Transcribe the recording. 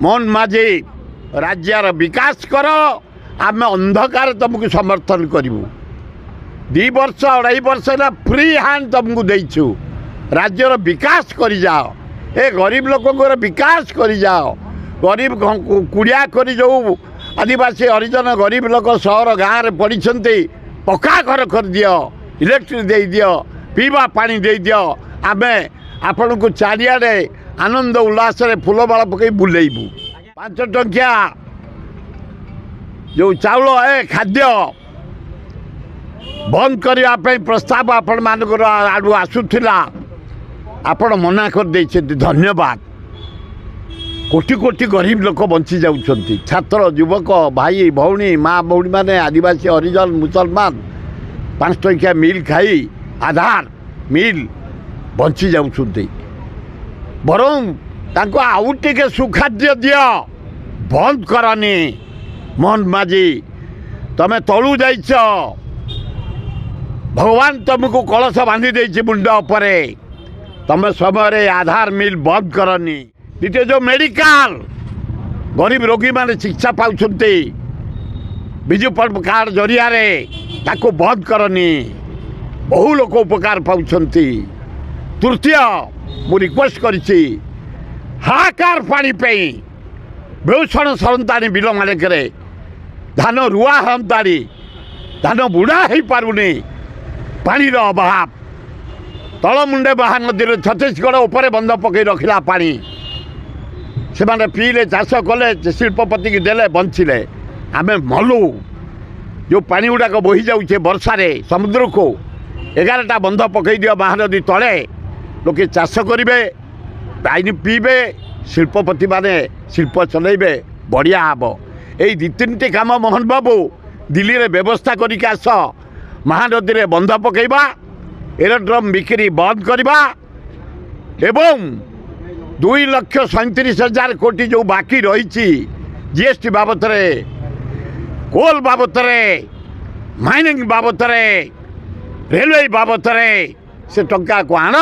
मोहन माझी राज्यर विकास कर आम अंधकार तुमको समर्थन करूँ 2 वर्ष 2.5 वर्ष फ्री हैंड तुमको देचु राज्यर विकास कर जाओ ए गरीब लोक विकास कर जाओ गरीब कुड़िया कर जो आदिवासी हरिजन गरीब लोक सहर गाँव में पढ़ी पक्का घर कर दियो इलेक्ट्रिक दे दियो पीवा पानी दे दियो आम आपण को चारियाडे आनंद उल्लास फूलमाला पकई बुलेबू 5 टंकिया जो चाउल है खाद्य बंद करने प्रस्ताव आपण मानकर आड़ू आसूला आपण मना कर देछे धन्यवाद कोटी कोटी गरीब लोक बंची जाउछंती छात्र युवक भाई भौणी माँ भौणी माने आदिवासी हरिजन मुसलमान 5 टंकिया मिल खाई आधार मिल बंची जाउछंती बरं तांको आउ टिके सुखाद्य दियो बंद करनी मोहन माझी तमे तलू जाइछ भगवान तुमको कलश बांधी देछि मुंड उपरे तमे समय आधार मिल बंद करनी द्वितीय जो मेडिकल गरीब रोगी माने चिकित्सा पाउछंती विजु कार्ड जरिया ताको बंद करनी बहु लोक उपकार पाउछंती तृतीय मु रिक्वेस्ट करिछि हाहाकार पानी पे बेउषण सरंतानी बिल मानकरे धान रुआ हमतारी धान बुढ़ा हो पारुनी पानी अभाव तलमुंडे महानदी छत्तीसगढ़ उपरे बंध पकई रखिला पानी से माने पीले चाष कले शिल्पपति की देले बंचिले आमे मलु जो पानी गुड़ाक बोही जाऊे वर्षारे समुद्र को 11टा बंध पकई दियो महानदी तले लोके चाष करेंगे पानी पीबे शिल्पपति माने शिल्प चलेबे बढ़िया हम यही 2-3टी काम मोहन बाबू दिल्ली रे व्यवस्था करके आस महानदी रे बंध पकईबा एरोड्रम बिक्री बंद करवा एवं 2,37,000 कोटी जो बाकी रही जीएसटी बाबत कोल बाबत माइनिंग बाबत रेलवे बाबत से टंका को आण